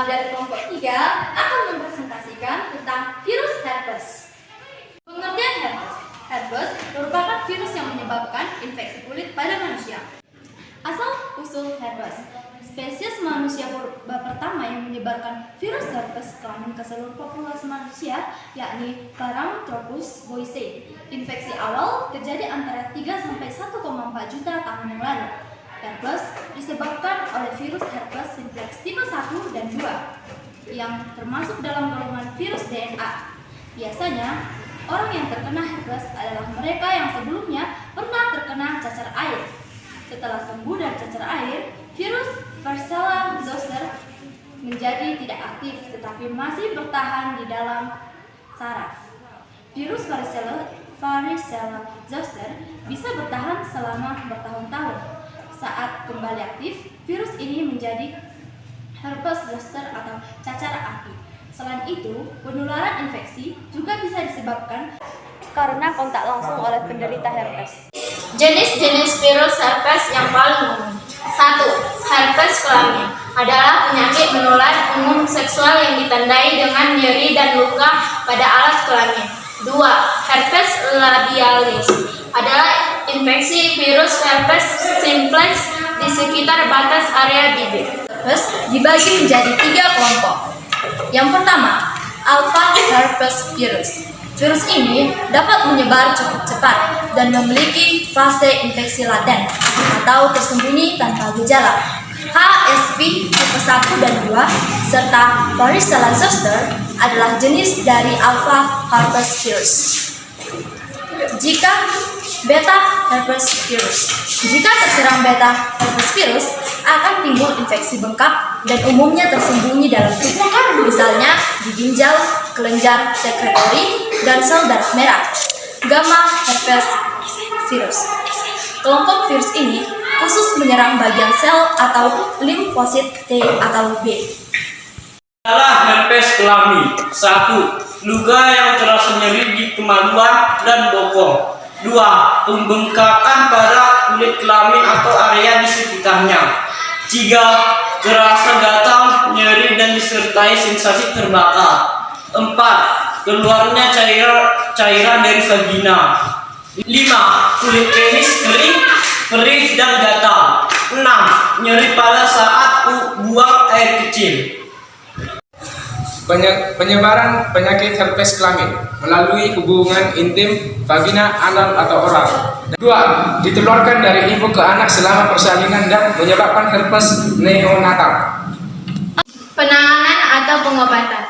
Kami dari kelompok 3 akan mempresentasikan tentang virus herpes. Pengertian herpes. Herpes merupakan virus yang menyebabkan infeksi kulit pada manusia. Asal-usul herpes. Spesies manusia purba pertama yang menyebarkan virus herpes kelamin ke seluruh populasi manusia yakni Paranthropus boisei. Infeksi awal terjadi antara 3-1,4 juta tahun yang lalu. Herpes disebabkan oleh virus herpes simplex tipe 1 dan 2 yang termasuk dalam golongan virus DNA. Biasanya, orang yang terkena herpes adalah mereka yang sebelumnya pernah terkena cacar air. Setelah sembuh dari cacar air, virus Varicella zoster menjadi tidak aktif tetapi masih bertahan di dalam saraf. Virus Varicella zoster bisa bertahan selama bertahun-tahun. Saat kembali aktif, virus ini menjadi herpes zoster atau cacar api. Selain itu, penularan infeksi juga bisa disebabkan karena kontak langsung oleh penderita herpes. Jenis-jenis virus herpes yang paling umum. 1. Herpes kelamin adalah penyakit menular umum seksual yang ditandai dengan nyeri dan luka pada alat kelamin. 2. Herpes labialis adalah infeksi virus herpes simplex di sekitar batas area bibir. Herpes dibagi menjadi 3 kelompok. Yang pertama, alpha herpes virus. Virus ini dapat menyebar cukup cepat dan memiliki fase infeksi laten atau tersembunyi tanpa gejala. HSV tipe 1 dan 2 serta Varicella zoster adalah jenis dari alpha herpes virus. Beta herpes virus. Jika terserang beta herpes virus, akan timbul infeksi bengkak dan umumnya tersembunyi dalam tubuh, misalnya di ginjal, kelenjar sekretori, dan sel darah merah. Gamma herpes virus. Kelompok virus ini khusus menyerang bagian sel atau limfosit T atau B. Adalah herpes kelamin. 1. Luka yang terasa nyeri di kemaluan dan bokong. 2. Pembengkakan pada kulit kelamin atau area di sekitarnya. 3. Terasa gatal, nyeri dan disertai sensasi terbakar. 4. Keluarnya cairan dari vagina. 5. Kulit penis kering, perih dan gatal. 6. Nyeri pada saat buang air kecil. Penyebaran penyakit herpes kelamin melalui hubungan intim, vagina, anal atau oral. 2. Ditularkan dari ibu ke anak selama persalinan dan menyebabkan herpes neonatal. Penanganan atau pengobatan.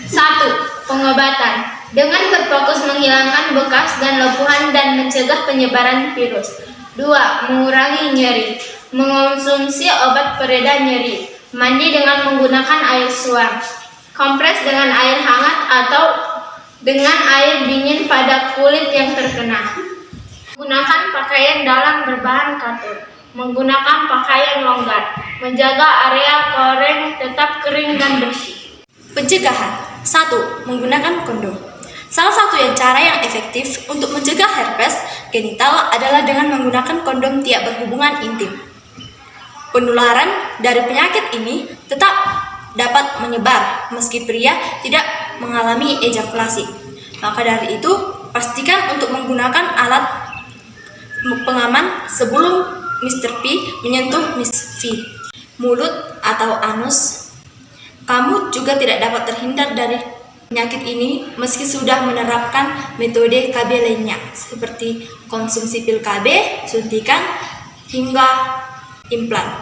1. Pengobatan dengan berfokus menghilangkan bekas dan lepuhan dan mencegah penyebaran virus. 2. Mengurangi nyeri, mengonsumsi obat pereda nyeri, mandi dengan menggunakan air suam, kompres dengan air hangat atau dengan air dingin pada kulit yang terkena. Menggunakan pakaian dalam berbahan katun, menggunakan pakaian longgar, menjaga area koreng tetap kering dan bersih. Pencegahan. 1. Menggunakan kondom. Salah satu cara yang efektif untuk mencegah herpes genital adalah dengan menggunakan kondom tiap berhubungan intim. Penularan dari penyakit ini tetap dapat menyebar meski pria tidak mengalami ejakulasi. Maka dari itu, pastikan untuk menggunakan alat pengaman sebelum Mr. P menyentuh Miss V, mulut atau anus. Kamu juga tidak dapat terhindar dari penyakit ini meski sudah menerapkan metode KB lainnya seperti konsumsi pil KB, suntikan, hingga implan.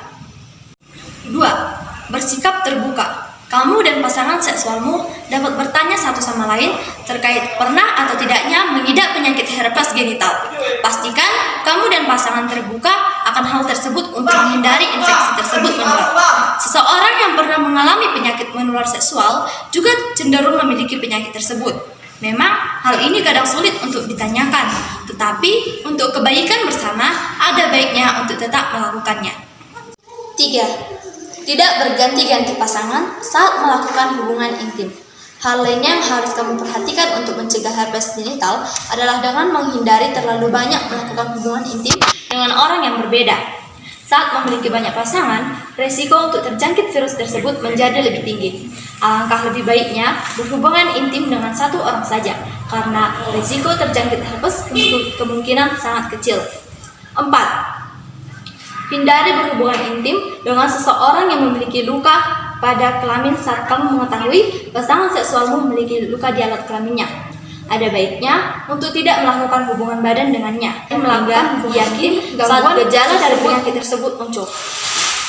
2. Bersikap terbuka. Kamu dan pasangan seksualmu dapat bertanya satu sama lain terkait pernah atau tidaknya mengidap penyakit herpes genital. Pastikan kamu dan pasangan terbuka akan hal tersebut untuk menghindari infeksi tersebut menular. Seseorang yang pernah mengalami penyakit menular seksual juga cenderung memiliki penyakit tersebut. Memang hal ini kadang sulit untuk ditanyakan, tetapi untuk kebaikan bersama ada baiknya untuk tetap melakukannya. 3. Tidak berganti-ganti pasangan saat melakukan hubungan intim. Hal lainnya yang harus kamu perhatikan untuk mencegah herpes genital adalah dengan menghindari terlalu banyak melakukan hubungan intim dengan orang yang berbeda. Saat memiliki banyak pasangan, resiko untuk terjangkit virus tersebut menjadi lebih tinggi. Alangkah lebih baiknya berhubungan intim dengan satu orang saja, karena resiko terjangkit herpes kemungkinan sangat kecil. 4. Hindari berhubungan intim dengan seseorang yang memiliki luka pada kelamin saat kamu mengetahui pasangan seksualmu memiliki luka di alat kelaminnya. Ada baiknya untuk tidak melakukan hubungan badan dengannya, melanggar yakin saat gejala dari penyakit tersebut muncul.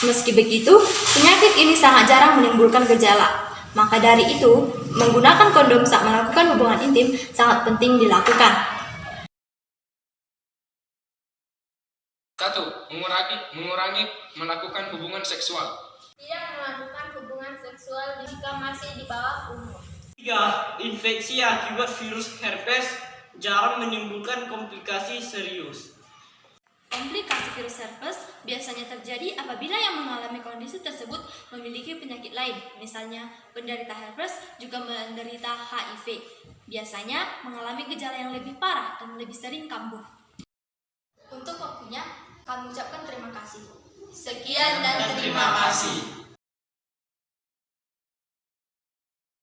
Meski begitu, penyakit ini sangat jarang menimbulkan gejala. Maka dari itu, menggunakan kondom saat melakukan hubungan intim sangat penting dilakukan. 1. Mengurangi melakukan hubungan seksual. Tidak melakukan hubungan seksual jika masih di bawah umur. 3. Infeksi akibat virus herpes jarang menimbulkan komplikasi serius. Komplikasi virus herpes biasanya terjadi apabila yang mengalami kondisi tersebut memiliki penyakit lain, misalnya penderita herpes juga menderita HIV. Biasanya mengalami gejala yang lebih parah dan lebih sering kambuh. Untuk waktunya, kami ucapkan terima kasih. Sekian dan terima kasih.